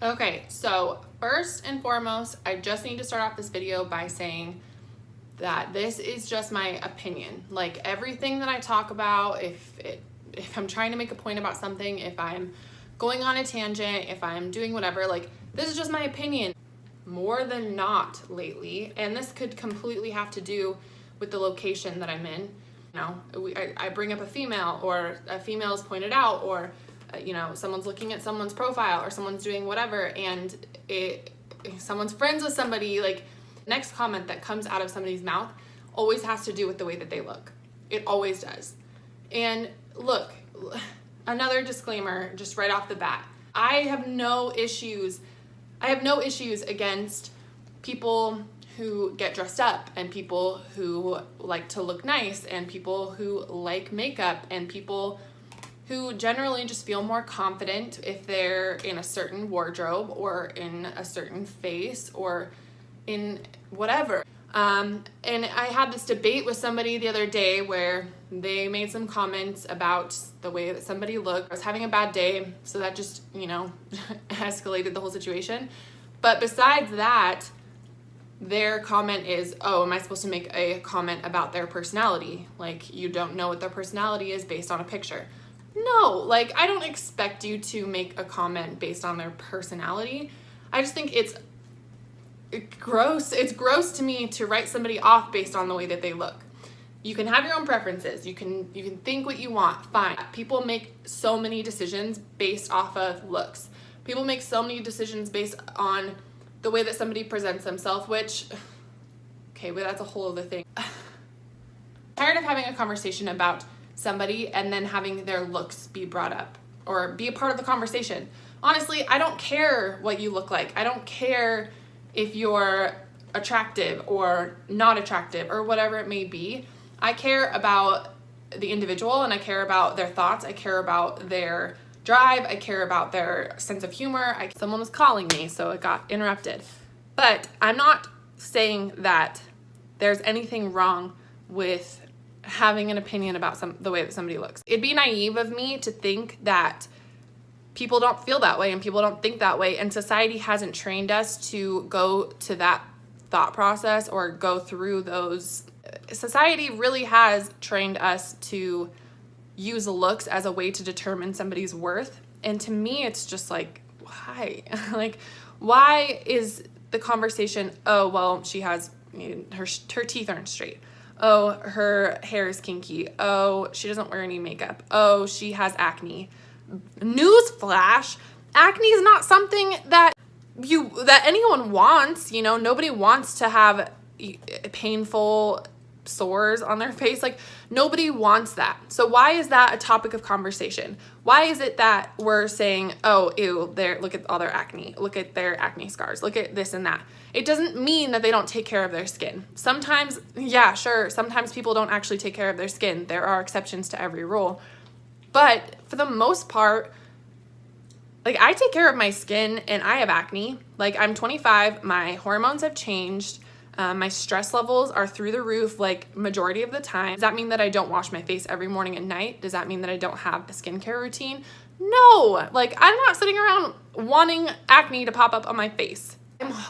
Okay, so first and foremost, I just need to start off this video by saying that this is just my opinion. Like everything that I talk about, if I'm trying to make a point about something, if I'm going on a tangent, if I'm doing whatever, like this is just my opinion. More than not lately, and this could completely have to do with the location that I'm in. You know, I bring up a female, or a female is pointed out, or you know, someone's looking at someone's profile, or someone's doing whatever, and someone's friends with somebody, like next comment that comes out of somebody's mouth always has to do with the way that they look. It always does. And look, another disclaimer just right off the bat. I have no issues against people who get dressed up, and people who like to look nice, and people who like makeup, and people who generally just feel more confident if they're in a certain wardrobe, or in a certain face, or in whatever. And I had this debate with somebody the other day where they made some comments about the way that somebody looked. I was having a bad day, so that just, you know, escalated the whole situation. But besides that, their comment is, oh, am I supposed to make a comment about their personality? Like, you don't know what their personality is based on a picture. No, like, I don't expect you to make a comment based on their personality. I just think it's gross. It's gross to me to write somebody off based on the way that they look. You can have your own preferences. You can think what you want. Fine. People make so many decisions based off of looks. People make so many decisions based on the way that somebody presents themselves, which, okay, but that's a whole other thing. I'm tired of having a conversation about somebody and then having their looks be brought up or be a part of the conversation. Honestly, I don't care what you look like. I don't care if you're attractive or not attractive or whatever it may be. I care about the individual, and I care about their thoughts. I care about their drive. I care about their sense of humor. Someone was calling me, so it got interrupted. But I'm not saying that there's anything wrong with having an opinion about the way that somebody looks. It'd be naive of me to think that people don't feel that way and people don't think that way, and society hasn't trained us to go to that thought process or go through those. Society really has trained us to use looks as a way to determine somebody's worth, and to me it's just like, why? Like, why is the conversation, oh, well, she has, her teeth aren't straight, oh, her hair is kinky, oh, she doesn't wear any makeup, oh, she has acne. Newsflash, acne is not something that anyone wants. You know, nobody wants to have painful sores on their face. Like, nobody wants that. So why is that a topic of conversation? Why is it that we're saying, oh, ew, look at all their acne, look at their acne scars, look at this and that? It doesn't mean that they don't take care of their skin. Sometimes, yeah, sure, sometimes people don't actually take care of their skin. There are exceptions to every rule. But for the most part, like, I take care of my skin, and I have acne. Like, I'm 25, my hormones have changed, my stress levels are through the roof, like, majority of the time. Does that mean that I don't wash my face every morning and night? Does that mean that I don't have a skincare routine? No, like, I'm not sitting around wanting acne to pop up on my face.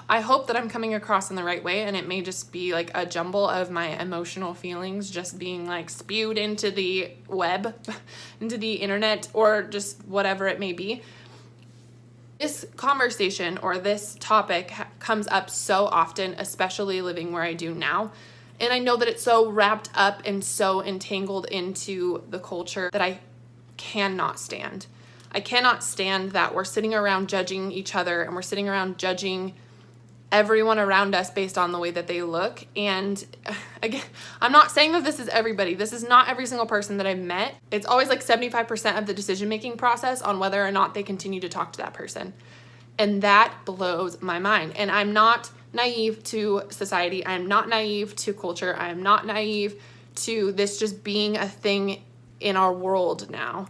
I hope that I'm coming across in the right way, and it may just be like a jumble of my emotional feelings just being like spewed into the web, into the internet, or just whatever it may be. This conversation or this topic comes up so often, especially living where I do now. And I know that it's so wrapped up and so entangled into the culture that I cannot stand. I cannot stand that we're sitting around judging each other, and we're sitting around judging everyone around us based on the way that they look. And again, I'm not saying that this is everybody. This is not every single person that I've met. It's always like 75% of the decision-making process on whether or not they continue to talk to that person. And that blows my mind. And I'm not naive to society. I'm not naive to culture. I am not naive to this just being a thing in our world now.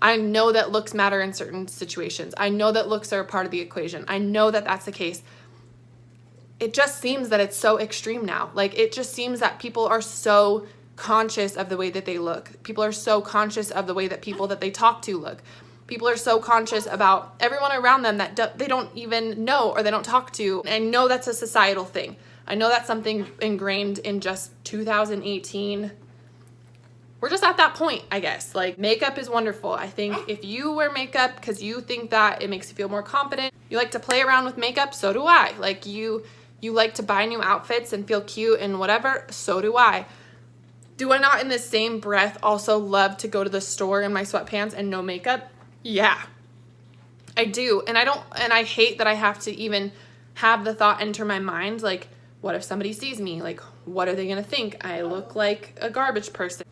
I know that looks matter in certain situations. I know that looks are a part of the equation. I know that that's the case. It just seems that it's so extreme now. Like, it just seems that people are so conscious of the way that they look. People are so conscious of the way that people that they talk to look. People are so conscious about everyone around them that they don't even know or they don't talk to. And I know that's a societal thing. I know that's something ingrained in just 2018. We're just at that point, I guess. Like, makeup is wonderful. I think if you wear makeup because you think that it makes you feel more confident, you like to play around with makeup, so do I. Like, you like to buy new outfits and feel cute and whatever, so do I. Do I not in the same breath also love to go to the store in my sweatpants and no makeup? Yeah, I do. And I hate that I have to even have the thought enter my mind, like, what if somebody sees me? Like, what are they gonna think? I look like a garbage person.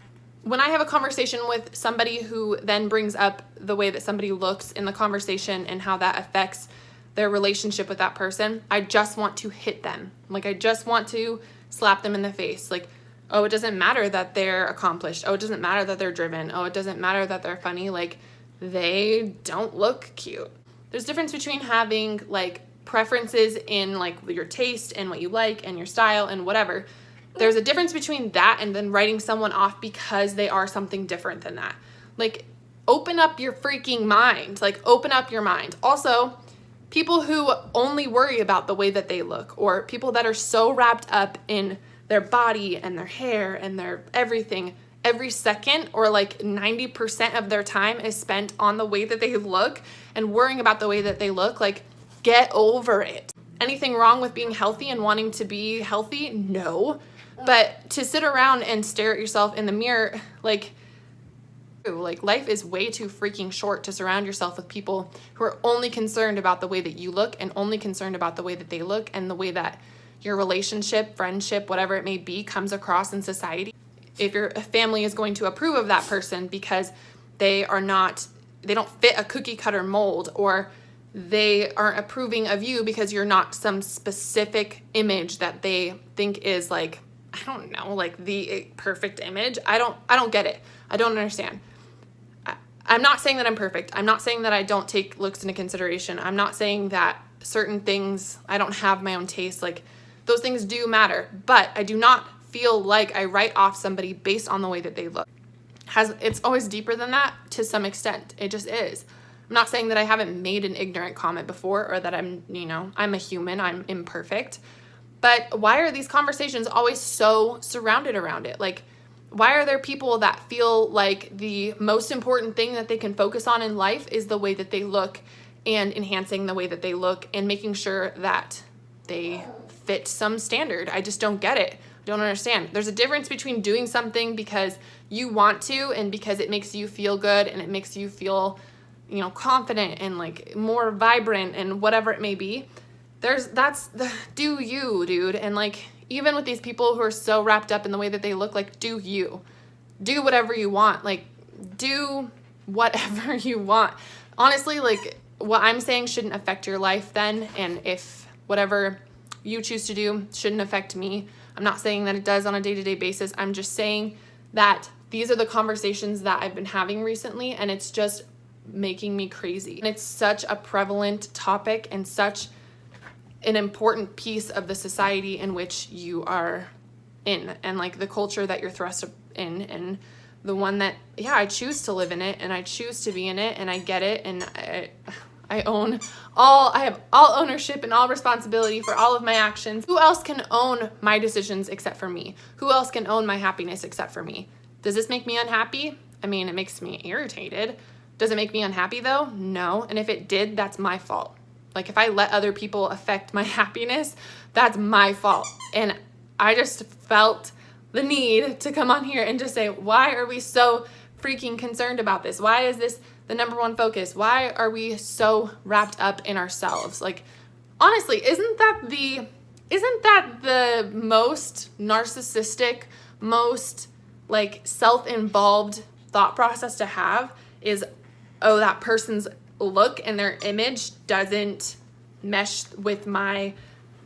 When I have a conversation with somebody who then brings up the way that somebody looks in the conversation and how that affects their relationship with that person, I just want to hit them. Like, I just want to slap them in the face. Like, oh, it doesn't matter that they're accomplished. Oh, it doesn't matter that they're driven. Oh, it doesn't matter that they're funny. Like, they don't look cute. There's a difference between having like preferences in like your taste and what you like and your style and whatever. There's a difference between that and then writing someone off because they are something different than that. Like, open up your freaking mind. Like, open up your mind. Also, people who only worry about the way that they look, or people that are so wrapped up in their body and their hair and their everything, every second or like 90% of their time is spent on the way that they look and worrying about the way that they look. Like, get over it. Anything wrong with being healthy and wanting to be healthy? No. But to sit around and stare at yourself in the mirror, like life is way too freaking short to surround yourself with people who are only concerned about the way that you look and only concerned about the way that they look and the way that your relationship, friendship, whatever it may be, comes across in society. If your family is going to approve of that person because they don't fit a cookie cutter mold, or they aren't approving of you because you're not some specific image that they think is like, I don't know, like the perfect image. I don't get it. I don't understand. I'm not saying that I'm perfect. I'm not saying that I don't take looks into consideration. I'm not saying that certain things, I don't have my own taste. Like, those things do matter, but I do not feel like I write off somebody based on the way that they look. It's always deeper than that to some extent. It just is. I'm not saying that I haven't made an ignorant comment before or that I'm a human, I'm imperfect. But why are these conversations always so surrounded around it? Like, why are there people that feel like the most important thing that they can focus on in life is the way that they look and enhancing the way that they look and making sure that they fit some standard? I just don't get it. I don't understand. There's a difference between doing something because you want to and because it makes you feel good and it makes you feel, confident and like more vibrant and whatever it may be. Do you, dude. And like, even with these people who are so wrapped up in the way that they look, like, do whatever you want. Like, do whatever you want. Honestly, like, what I'm saying shouldn't affect your life then. And if whatever you choose to do shouldn't affect me, I'm not saying that it does on a day-to-day basis. I'm just saying that these are the conversations that I've been having recently, and it's just making me crazy. And it's such a prevalent topic and such an important piece of the society in which you are in, and like the culture that you're thrust in, and the one that, I choose to live in it and I choose to be in it and I get it, and I have all ownership and all responsibility for all of my actions. Who else can own my decisions except for me? Who else can own my happiness except for me? Does this make me unhappy? I mean, it makes me irritated. Does it make me unhappy though? No. And if it did, that's my fault. Like, if I let other people affect my happiness, that's my fault. And I just felt the need to come on here and just say, why are we so freaking concerned about this? Why is this the number one focus? Why are we so wrapped up in ourselves? Like, honestly, isn't that the most narcissistic, most like self-involved thought process to have? Is, oh, that person's look and their image doesn't mesh with my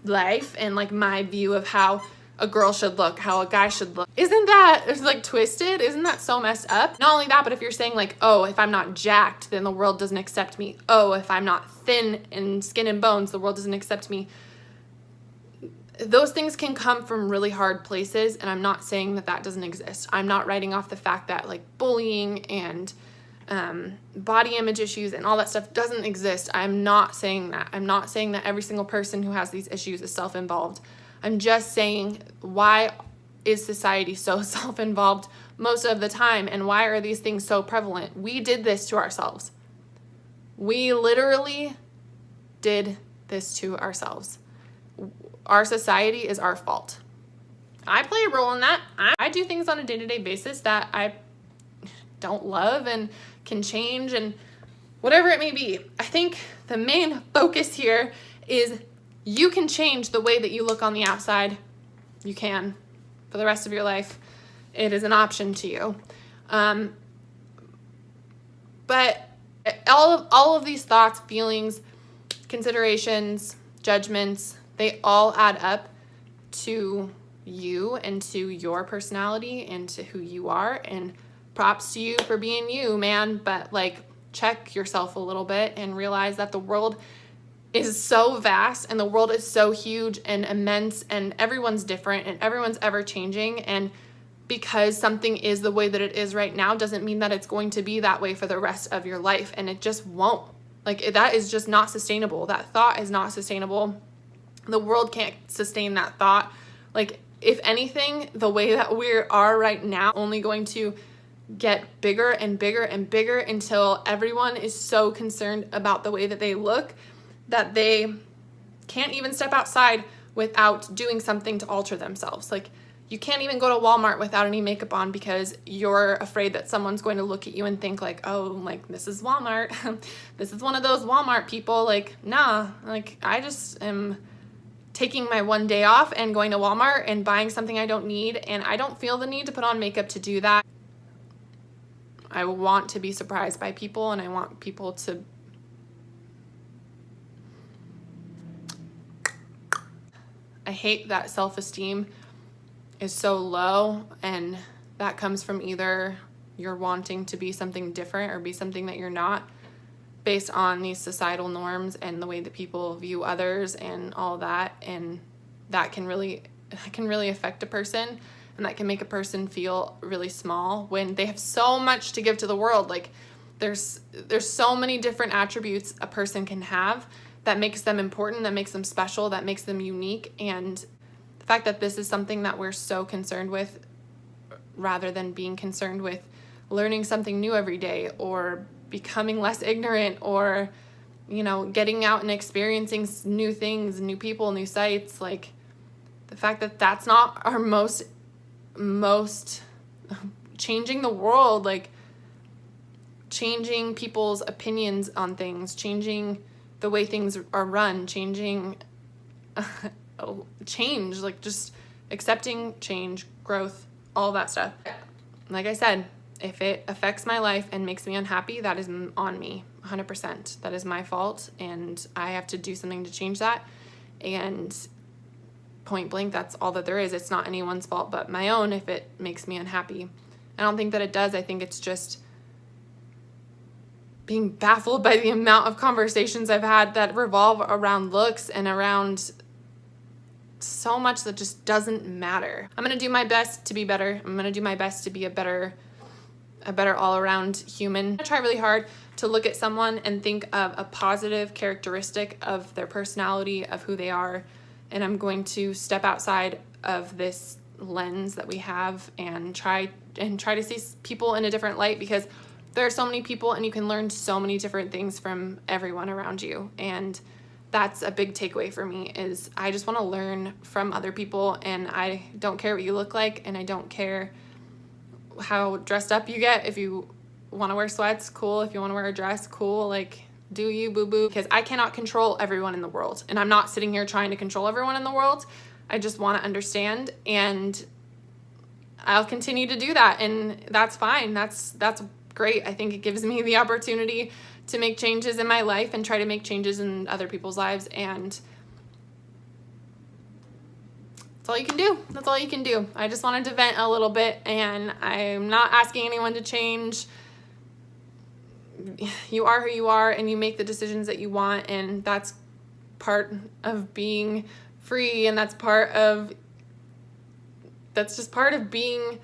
life and like my view of how a girl should look, how a guy should look. Isn't that like twisted? Isn't that so messed up? Not only that, but if you're saying like, oh, if I'm not jacked, then the world doesn't accept me. Oh, if I'm not thin and skin and bones, the world doesn't accept me. Those things can come from really hard places, and I'm not saying that doesn't exist. I'm not writing off the fact that like bullying and body image issues and all that stuff doesn't exist. I'm not saying that. I'm not saying that every single person who has these issues is self-involved. I'm just saying, why is society so self-involved most of the time, and why are these things so prevalent? We did this to ourselves. We literally did this to ourselves. Our society is our fault. I play a role in that. I do things on a day-to-day basis that I don't love and can change and whatever it may be. I think the main focus here is you can change the way that you look on the outside. You can for the rest of your life. It is an option to you. But all of these thoughts, feelings, considerations, judgments, they all add up to you and to your personality and to who you are. And props to you for being you, man. But like, check yourself a little bit and realize that the world is so vast and the world is so huge and immense, and everyone's different and everyone's ever changing. And because something is the way that it is right now doesn't mean that it's going to be that way for the rest of your life. And it just won't. Like, that is just not sustainable. That thought is not sustainable. The world can't sustain that thought. Like, if anything, the way that we are right now only going to get bigger and bigger and bigger until everyone is so concerned about the way that they look that they can't even step outside without doing something to alter themselves. Like, you can't even go to Walmart without any makeup on because you're afraid that someone's going to look at you and think like, oh, like, this is Walmart. This is one of those Walmart people. Like, nah, like, I just am taking my one day off and going to Walmart and buying something I don't need, and I don't feel the need to put on makeup to do that. I want to be surprised by people, and I want people to I hate that self-esteem is so low, and that comes from either you're wanting to be something different or be something that you're not, based on these societal norms and the way that people view others and all that. And that can really affect a person, and that can make a person feel really small when they have so much to give to the world. Like, there's so many different attributes a person can have that makes them important, that makes them special, that makes them unique. And the fact that this is something that we're so concerned with, rather than being concerned with learning something new every day or becoming less ignorant or, you know, getting out and experiencing new things, new people, new sights, like, the fact that that's not our most changing the world, like changing people's opinions on things, changing the way things are run, changing change, like just accepting change, growth, all that stuff. Like I said, if it affects my life and makes me unhappy, that is on me, 100%. That is my fault, and I have to do something to change that. And point blank, that's all that there is. It's not anyone's fault but my own if it makes me unhappy. I don't think that it does. I think it's just being baffled by the amount of conversations I've had that revolve around looks and around so much that just doesn't matter. I'm going to do my best to be better. I'm going to do my best to be a better all-around human. I try really hard to look at someone and think of a positive characteristic of their personality, of who they are, and I'm going to step outside of this lens that we have and try to see people in a different light, because there are so many people and you can learn so many different things from everyone around you. And that's a big takeaway for me, is I just want to learn from other people, and I don't care what you look like, and I don't care how dressed up you get. If you want to wear sweats, cool. If you want to wear a dress, cool. Like, do you, boo-boo. Because I cannot control everyone in the world, and I'm not sitting here trying to control everyone in the world. I just want to understand, and I'll continue to do that, and that's fine. That's great. I think it gives me the opportunity to make changes in my life and try to make changes in other people's lives, and that's all you can do. That's all you can do. I just wanted to vent a little bit, and I'm not asking anyone to change. You are who you are, and you make the decisions that you want, and that's part of being free, and that's just part of being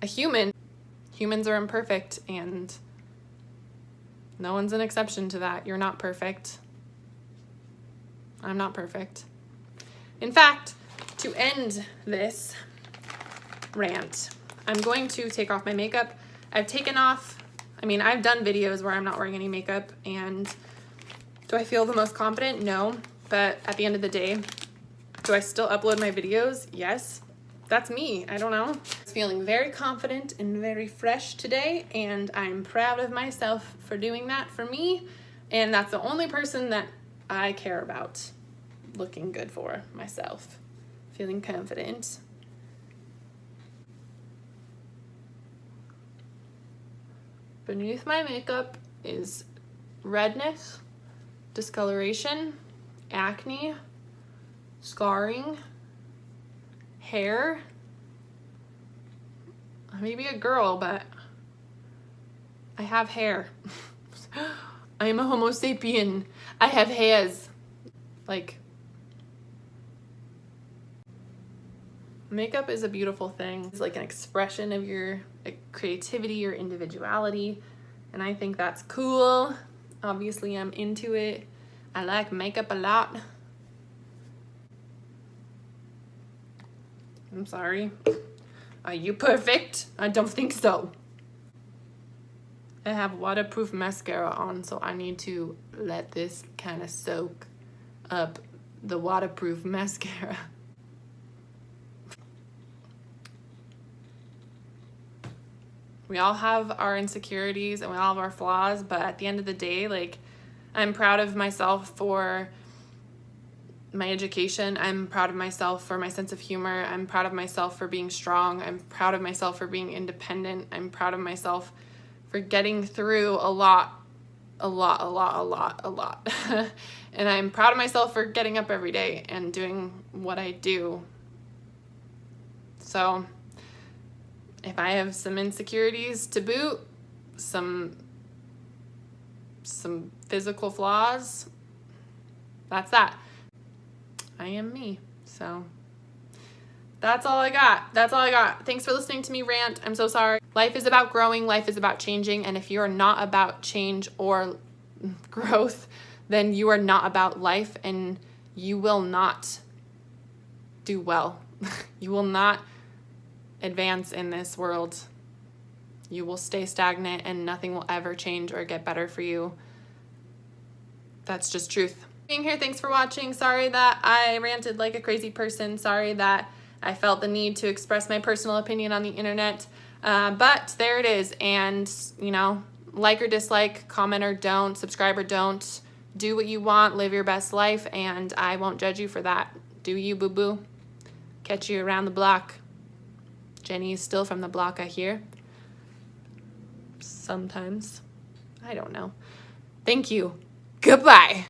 a human. Humans are imperfect, and No one's an exception to that. You're not perfect. I'm not perfect. In fact, to end this rant, I'm going to take off my makeup. I've done videos where I'm not wearing any makeup, and do I feel the most confident? No. But at the end of the day, do I still upload my videos? Yes. That's me. I don't know. I was feeling very confident and very fresh today, and I'm proud of myself for doing that for me. And that's the only person that I care about looking good for, myself. Feeling confident. Beneath my makeup is redness, discoloration, acne, scarring, hair. I may be a girl, but I have hair. I am a Homo sapien. I have hairs. Like, makeup is a beautiful thing. It's like an expression of your creativity, your individuality, and I think that's cool. Obviously, I'm into it. I like makeup a lot. I'm sorry. Are you perfect? I don't think so. I have waterproof mascara on, so I need to let this kind of soak up the waterproof mascara. We all have our insecurities and we all have our flaws, but at the end of the day, like, I'm proud of myself for my education. I'm proud of myself for my sense of humor. I'm proud of myself for being strong. I'm proud of myself for being independent. I'm proud of myself for getting through a lot. And I'm proud of myself for getting up every day and doing what I do. So if I have some insecurities to boot, some physical flaws, that's that. I am me. So that's all I got. That's all I got. Thanks for listening to me rant. I'm so sorry. Life is about growing. Life is about changing. And if you're not about change or growth, then you are not about life, and you will not do well. You will not advance in this world. You will stay stagnant and nothing will ever change or get better for you. That's just truth. Being here, thanks for watching. Sorry that I ranted like a crazy person. Sorry that I felt the need to express my personal opinion on the internet. But there it is. And, you know, like or dislike, comment or don't, subscribe or don't. Do what you want, live your best life, and I won't judge you for that. Do you, boo-boo? Catch you around the block. Jenny is still from the block, I hear. Sometimes. I don't know. Thank you. Goodbye.